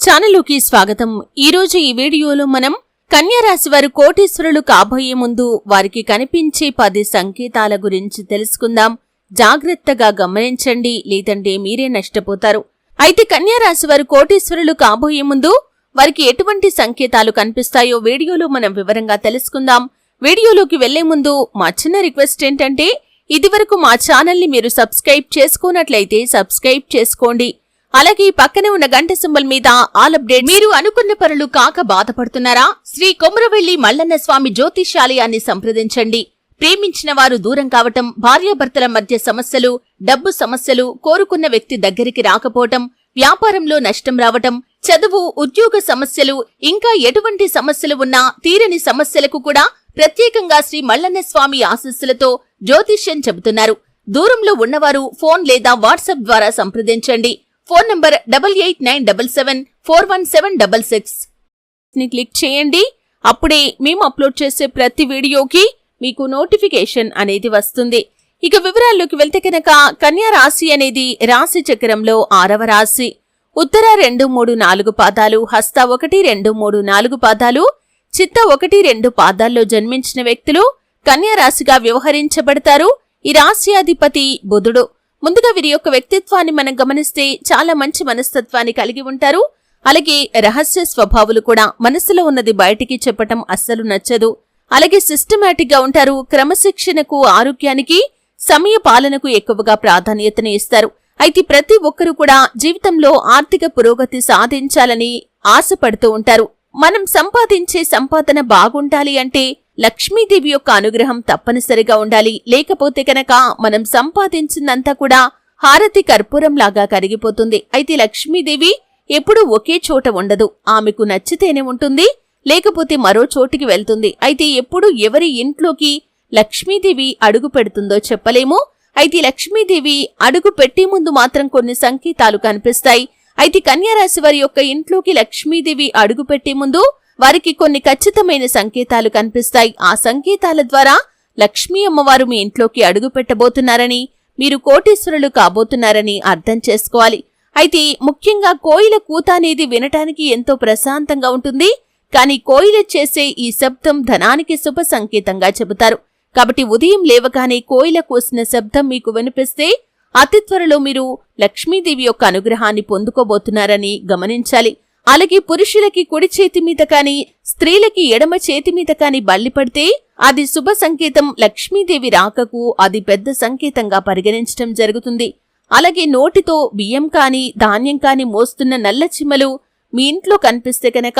ఛానల్లోకి స్వాగతం. ఈరోజు ఈ వీడియోలో మనం కన్యా రాశి వారు కోటీశ్వరులు కాబోయే ముందు వారికి కనిపించే 10 సంకేతాల గురించి తెలుసుకుందాం. జాగ్రత్తగా గమనించండి, లేదంటే మీరే నష్టపోతారు. అయితే కన్యా రాశి వారు కోటీశ్వరులు కాబోయే ముందు వారికి ఎటువంటి సంకేతాలు కనిపిస్తాయో వీడియోలో మనం వివరంగా తెలుసుకుందాం. వీడియోలోకి వెళ్లే ముందు మా చిన్న రిక్వెస్ట్ ఏంటంటే, ఇదివరకు మా ఛానల్ని మీరు సబ్స్క్రైబ్ చేసుకున్నట్లయితే సబ్స్క్రైబ్ చేసుకోండి. అలాగే పక్కనే ఉన్న గంట సింబల్ మీద ఆల్ అప్డేట్. మీరు అనుకున్న పనులు కాక బాధపడుతున్నారా? శ్రీ కొమరవెల్లి మల్లన్న స్వామి జ్యోతిషాలయాన్ని సంప్రదించండి. ప్రేమించిన వారు దూరం కావటం, భార్యాభర్తల మధ్య సమస్యలు, డబ్బు సమస్యలు, కోరుకున్న వ్యక్తి దగ్గరికి రాకపోవటం, వ్యాపారంలో నష్టం రావటం, చదువు, ఉద్యోగ సమస్యలు, ఇంకా ఎటువంటి సమస్యలు ఉన్నా తీరని సమస్యలకు కూడా ప్రత్యేకంగా శ్రీ మల్లన్న స్వామి ఆశీస్సులతో జ్యోతిష్యం చెబుతున్నారు. దూరంలో ఉన్నవారు ఫోన్ లేదా వాట్సాప్ ద్వారా సంప్రదించండి. ఫోన్ నంబర్ 8897741766 ని క్లిక్ చేయండి. అప్పుడే మేము అప్లోడ్ చేసే ప్రతి వీడియోకి మీకు నోటిఫికేషన్ అనేది వస్తుంది. ఇక వివరాల్లోకి వెళ్తే కనుక కన్యా రాశి అనేది రాశి చక్రంలో 6వ రాశి. ఉత్తర 2, 3, 4 పాదాలు, హస్త 1, 2, 3, 4 పాదాలు, చిత్త 1, 2 పాదాల్లో జన్మించిన వ్యక్తులు కన్యా రాశిగా వ్యవహరించబడతారు. ఈ రాశి అధిపతి బుధుడు. ముందుగా వీరి యొక్క వ్యక్తిత్వాన్ని మనం గమనిస్తే చాలా మంచి మనస్తత్వాన్ని కలిగి ఉంటారు. అలాగే రహస్య స్వభావాలు కూడా. మనసులో ఉన్నది బయటికి చెప్పటం అస్సలు నచ్చదు. అలాగే సిస్టమాటిక్ గా ఉంటారు. క్రమశిక్షణకు, ఆరోగ్యానికి, సమయ పాలనకు ఎక్కువగా ప్రాధాన్యతను ఇస్తారు. అయితే ప్రతి ఒక్కరూ కూడా జీవితంలో ఆర్థిక పురోగతి సాధించాలని ఆశపడుతూ ఉంటారు. మనం సంపాదించే సంపాదన బాగుండాలి అంటే లక్ష్మీదేవి యొక్క అనుగ్రహం తప్పనిసరిగా ఉండాలి. లేకపోతే కనుక మనం సంపాదించిందంతా కూడా హారతి కర్పూరంలాగా కరిగిపోతుంది. అయితే లక్ష్మీదేవి ఎప్పుడూ ఒకే చోట ఉండదు. ఆమెకు నచ్చితేనే ఉంటుంది, లేకపోతే మరో చోటికి వెళ్తుంది. అయితే ఎప్పుడు ఎవరి ఇంట్లోకి లక్ష్మీదేవి అడుగు పెడుతుందో చెప్పలేము. అయితే లక్ష్మీదేవి అడుగు పెట్టే ముందు మాత్రం కొన్ని సంకేతాలు కనిపిస్తాయి. అయితే కన్యా రాశి వారి యొక్క ఇంట్లోకి లక్ష్మీదేవి అడుగు పెట్టే ముందు వారికి కొన్ని ఖచ్చితమైన సంకేతాలు కనిపిస్తాయి. ఆ సంకేతాల ద్వారా లక్ష్మీ అమ్మవారు మీ ఇంట్లోకి అడుగు పెట్టబోతున్నారని, మీరు కోటీశ్వరులు కాబోతున్నారని అర్థం చేసుకోవాలి. అయితే ముఖ్యంగా కోయిల కూత అనేది వినటానికి ఎంతో ప్రశాంతంగా ఉంటుంది. కానీ కోయిల చేసే ఈ శబ్దం ధనానికి శుభ సంకేతంగా చెబుతారు. కాబట్టి ఉదయం లేవగానే కోయిల కూసిన శబ్దం మీకు వినిపిస్తే అతి త్వరలో మీరు లక్ష్మీదేవి యొక్క అనుగ్రహాన్ని పొందుకోబోతున్నారని గమనించాలి. అలాగే పురుషులకి కుడి చేతి మీద కాని, స్త్రీలకి ఎడమ చేతి మీద కాని బల్లి పడితే అది శుభ సంకేతం. లక్ష్మీదేవి రాకకు అది పెద్ద సంకేతంగా పరిగణించడం జరుగుతుంది. అలాగే నోటితో బియ్యం కాని, ధాన్యం కాని మోస్తున్న నల్ల చిమ్మలు మీ ఇంట్లో కనిపిస్తే కనుక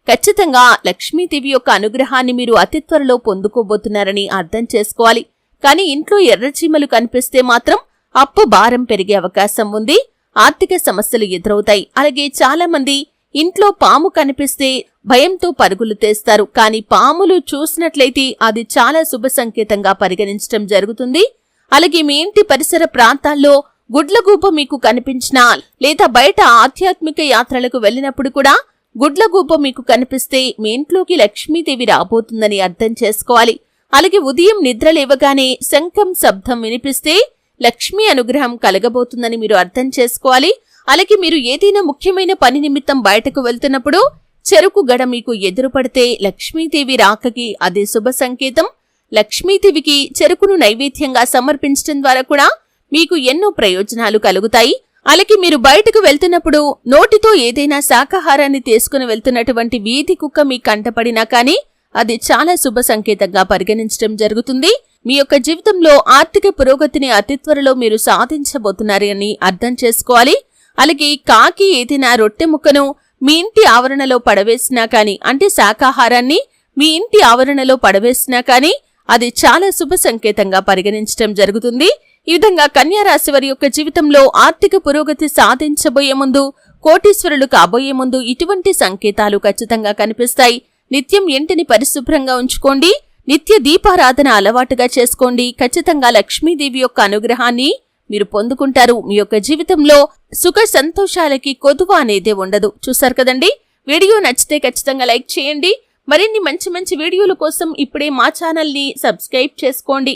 ఖచ్చితంగా లక్ష్మీదేవి యొక్క అనుగ్రహాన్ని మీరు అతి త్వరలో పొందుకోబోతున్నారని అర్థం చేసుకోవాలి. కానీ ఇంట్లో ఎర్ర చీమలు కనిపిస్తే మాత్రం అప్పు భారం పెరిగే అవకాశం ఉంది. ఆర్థిక సమస్యలు ఎదురవుతాయి. అలాగే చాలా మంది ఇంట్లో పాము కనిపిస్తే భయంతో పరుగులు తీస్తారు. కానీ పాములు చూసినట్లయితే అది చాలా శుభ సంకేతంగా పరిగణించడం జరుగుతుంది. అలాగే మీ ఇంటి పరిసర ప్రాంతాల్లో గుడ్లగూబ మీకు కనిపించినా, లేదా బయట ఆధ్యాత్మిక యాత్రలకు వెళ్లినప్పుడు కూడా గుడ్లగూబ మీకు కనిపిస్తే మీ ఇంట్లోకి లక్ష్మీదేవి రాబోతుందని అర్థం చేసుకోవాలి. అలాగే ఉదయం నిద్ర లేవగానే శంఖం శబ్దం వినిపిస్తే లక్ష్మీ అనుగ్రహం కలగబోతుందని మీరు అర్థం చేసుకోవాలి. అలాగే మీరు ఏదైనా ముఖ్యమైన పని నిమిత్తం బయటకు వెళ్తున్నప్పుడు చెరుకు గడ మీకు ఎదురుపడితే లక్ష్మీదేవి రాకకి అదే శుభ సంకేతం. లక్ష్మీదేవికి చెరుకును నైవేద్యంగా సమర్పించడం ద్వారా కూడా మీకు ఎన్నో ప్రయోజనాలు కలుగుతాయి. అలాగే మీరు బయటకు వెళ్తున్నప్పుడు నోటితో ఏదైనా శాకాహారాన్ని తీసుకుని వెళ్తున్నటువంటి వీధి కుక్క మీ కంటపడినా కానీ అది చాలా శుభ సంకేతంగా పరిగణించడం జరుగుతుంది. మీ యొక్క జీవితంలో ఆర్థిక పురోగతిని అతి త్వరలో మీరు సాధించబోతున్నారని అర్థం చేసుకోవాలి. అలాగే కాకి ఏదైనా రొట్టె ముక్కను మీ ఇంటి ఆవరణలో పడవేసినా కాని, అంటే శాకాహారాన్ని మీ ఇంటి ఆవరణలో పడవేసినా కాని అది చాలా శుభ సంకేతంగా పరిగణించడం జరుగుతుంది. ఈ విధంగా కన్యా రాశి వారి యొక్క జీవితంలో ఆర్థిక పురోగతి సాధించబోయే ముందు, కోటీశ్వరులు కాబోయే ముందు ఇటువంటి సంకేతాలు ఖచ్చితంగా కనిపిస్తాయి. నిత్యం ఇంటిని పరిశుభ్రంగా ఉంచుకోండి. నిత్య దీపారాధన అలవాటుగా చేసుకోండి. ఖచ్చితంగా లక్ష్మీదేవి యొక్క అనుగ్రహాన్ని మీరు పొందుకుంటారు. మీ యొక్క జీవితంలో సుఖ సంతోషాలకి కొదువ అనేదే ఉండదు. చూసారు కదండి. వీడియో నచ్చితే ఖచ్చితంగా లైక్ చేయండి. మరిన్ని మంచి మంచి వీడియోల కోసం ఇప్పుడే మా ఛానల్ని సబ్స్క్రైబ్ చేసుకోండి.